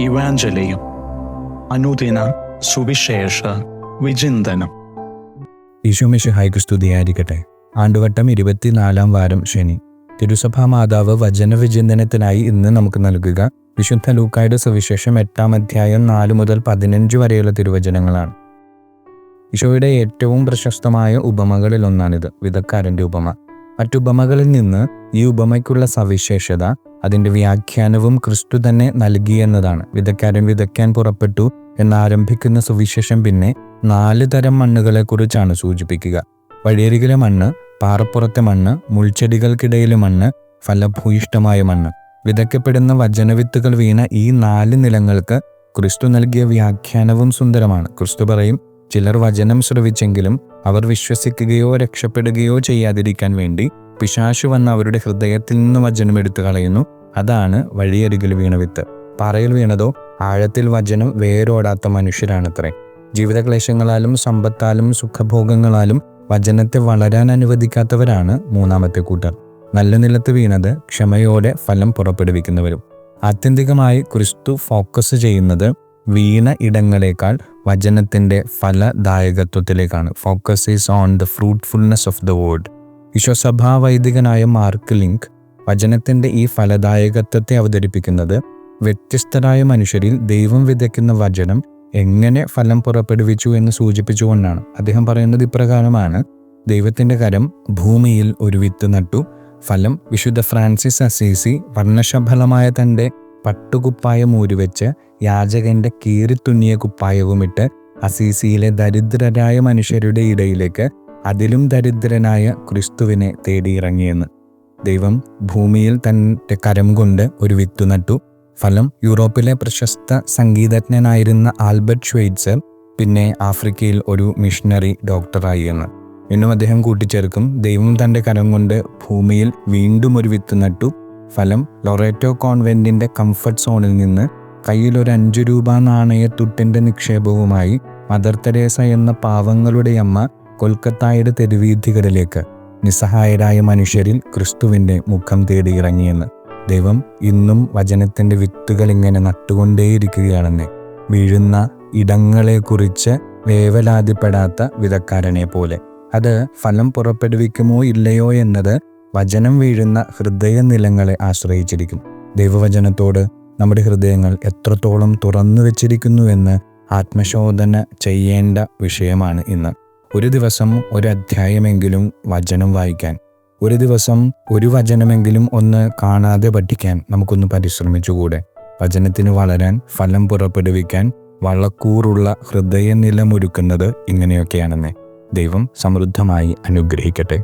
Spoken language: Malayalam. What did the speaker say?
ഇവാഞ്ചലിയും അനുദിന സുവിശേഷ വിചിന്തനം. ഈശോ മിശിഹായ്ക്ക് സ്തുതിയായിരിക്കട്ടെ. ആണ്ടുവട്ടം 24-ാം വാരം ശനി. തിരുസഭാ മാതാവ് വചനവിചിന്തനത്തിനായി ഇന്ന് നമുക്ക് നൽകുക വിശുദ്ധ ലൂക്കായുടെ സുവിശേഷം 8-ാം അധ്യായം 4 മുതൽ 15 വരെയുള്ള തിരുവചനങ്ങളാണ്. ഈശോയുടെ ഏറ്റവും പ്രശസ്തമായ ഉപമകളിൽ ഒന്നാണിത്, വിതക്കാരൻ്റെ ഉപമ. മറ്റുപമകളിൽ നിന്ന് ഈ ഉപമയ്ക്കുള്ള സവിശേഷത അതിൻ്റെ വ്യാഖ്യാനവും ക്രിസ്തു തന്നെ നൽകിയെന്നതാണ്. വിതക്കാരൻ വിതയ്ക്കാൻ പുറപ്പെട്ടു എന്നാരംഭിക്കുന്ന സുവിശേഷം പിന്നെ 4 തരം മണ്ണുകളെക്കുറിച്ചാണ് സൂചിപ്പിക്കുക. വഴിയരികിലെ മണ്ണ്, പാറപ്പുറത്തെ മണ്ണ്, മുൾച്ചെടികൾക്കിടയിലെ മണ്ണ്, ഫലഭൂയിഷ്ടമായ മണ്ണ്. വിതയ്ക്കപ്പെടുന്ന വചനവിത്തുകൾ വീണ ഈ 4 നിലങ്ങൾക്ക് ക്രിസ്തു നൽകിയ വ്യാഖ്യാനവും സുന്ദരമാണ്. ക്രിസ്തു പറയും, ചിലർ വചനം ശ്രവിച്ചെങ്കിലും അവർ വിശ്വസിക്കുകയോ രക്ഷപ്പെടുകയോ ചെയ്യാതിരിക്കാൻ വേണ്ടി പിശാചു വന്ന് അവരുടെ ഹൃദയത്തിൽ നിന്ന് വചനം എടുത്തു കളയുന്നു. അതാണ് വഴിയരികിൽ വീണ വിത്ത്. പാറയിൽ വീണതോ ആഴത്തിൽ വചനം വേരോടാത്ത മനുഷ്യരാണത്രേ. ജീവിതക്ലേശങ്ങളാലും സമ്പത്താലും സുഖഭോഗങ്ങളാലും വചനത്തെ വളരാൻ അനുവദിക്കാത്തവരാണ് 3-ാമത്തെ കൂട്ടർ. നല്ല നിലത്ത് വീണത് ക്ഷമയോടെ ഫലം പുറപ്പെടുവിക്കുന്നവരും. ആത്യന്തികമായി ക്രിസ്തു ഫോക്കസ് ചെയ്യുന്നത് വീണ ഇടങ്ങളേക്കാൾ വചനത്തിൻ്റെ ഫലദായകത്വത്തിലേക്കാണ്. Focus is on the fruitfulness of the word. വിശ്വസഭാ വൈദികനായ മാർക്ക് ലിങ്ക് വചനത്തിൻ്റെ ഈ ഫലദായകത്വത്തെ അവതരിപ്പിക്കുന്നത് വ്യത്യസ്തരായ മനുഷ്യരിൽ ദൈവം വിതയ്ക്കുന്ന വചനം എങ്ങനെ ഫലം പുറപ്പെടുവിച്ചു എന്ന് സൂചിപ്പിച്ചുകൊണ്ടാണ്. അദ്ദേഹം പറയുന്നത് ഇപ്രകാരമാണ്: ദൈവത്തിൻ്റെ കരം ഭൂമിയിൽ ഒരു വിത്ത് നട്ടു, ഫലം വിശുദ്ധ ഫ്രാൻസിസ് അസീസി വർണ്ണശബളമായ തൻ്റെ പട്ടുകുപ്പായം ഊരിവെച്ച് യാചകൻ്റെ കീറിത്തുന്നിയ കുപ്പായവുമിട്ട് അസീസിയിലെ ദരിദ്രരായ മനുഷ്യരുടെ ഇടയിലേക്ക് അതിലും ദരിദ്രനായ ക്രിസ്തുവിനെ തേടിയിറങ്ങിയെന്ന്. ദൈവം ഭൂമിയിൽ തൻ്റെ കരം കൊണ്ട് ഒരു വിത്ത് നട്ടു, ഫലം യൂറോപ്പിലെ പ്രശസ്ത സംഗീതജ്ഞനായിരുന്ന ആൽബർട്ട് ഷ്വൈറ്റ്സർ പിന്നെ ആഫ്രിക്കയിൽ ഒരു മിഷണറി ഡോക്ടറായി എന്ന്. എന്നും അദ്ദേഹം കൂട്ടിച്ചേർക്കും, ദൈവം തൻ്റെ കരം കൊണ്ട് ഭൂമിയിൽ വീണ്ടും ഒരു വിത്ത് നട്ടു, ഫലം ലൊറേറ്റോ കോൺവെന്റിൻ്റെ കംഫർട്ട് സോണിൽ നിന്ന് കയ്യിലൊരു 5 രൂപ നാണയത്തുട്ടിൻ്റെ നിക്ഷേപവുമായി മദർ തെരേസ എന്ന പാവങ്ങളുടെ അമ്മ കൊൽക്കത്തായുടെ തെരുവീഥികളിലേക്ക് നിസ്സഹായരായ മനുഷ്യരിൽ ക്രിസ്തുവിൻ്റെ മുഖം തേടിയിറങ്ങിയെന്ന്. ദൈവം ഇന്നും വചനത്തിൻ്റെ വിത്തുകൾ ഇങ്ങനെ നട്ടുകൊണ്ടേയിരിക്കുകയാണെന്ന്. വീഴുന്ന ഇടങ്ങളെക്കുറിച്ച് വേവലാതിപ്പെടാത്ത വിതക്കാരനെ പോലെ. അത് ഫലം പുറപ്പെടുവിക്കുമോ ഇല്ലയോ എന്നത് വചനം വീഴുന്ന ഹൃദയനിലങ്ങളെ ആശ്രയിച്ചിരിക്കും. ദൈവവചനത്തോട് നമ്മുടെ ഹൃദയങ്ങൾ എത്രത്തോളം തുറന്നു വെച്ചിരിക്കുന്നുവെന്ന് ആത്മശോധന ചെയ്യേണ്ട വിഷയമാണ് ഇന്ന്. ഒരു ദിവസം ഒരു അധ്യായമെങ്കിലും വചനം വായിക്കാൻ, ഒരു ദിവസം ഒരു വചനമെങ്കിലും ഒന്ന് കാണാതെ പഠിക്കാൻ നമുക്കൊന്ന് പരിശ്രമിച്ചുകൂടെ? വചനത്തിന് വളരാൻ, ഫലം പുറപ്പെടുവിക്കാൻ വളക്കൂറുള്ള ഹൃദയനിലമൊരുക്കുന്നത് ഇങ്ങനെയൊക്കെയാണെന്നേ. ദൈവം സമൃദ്ധമായി അനുഗ്രഹിക്കട്ടെ.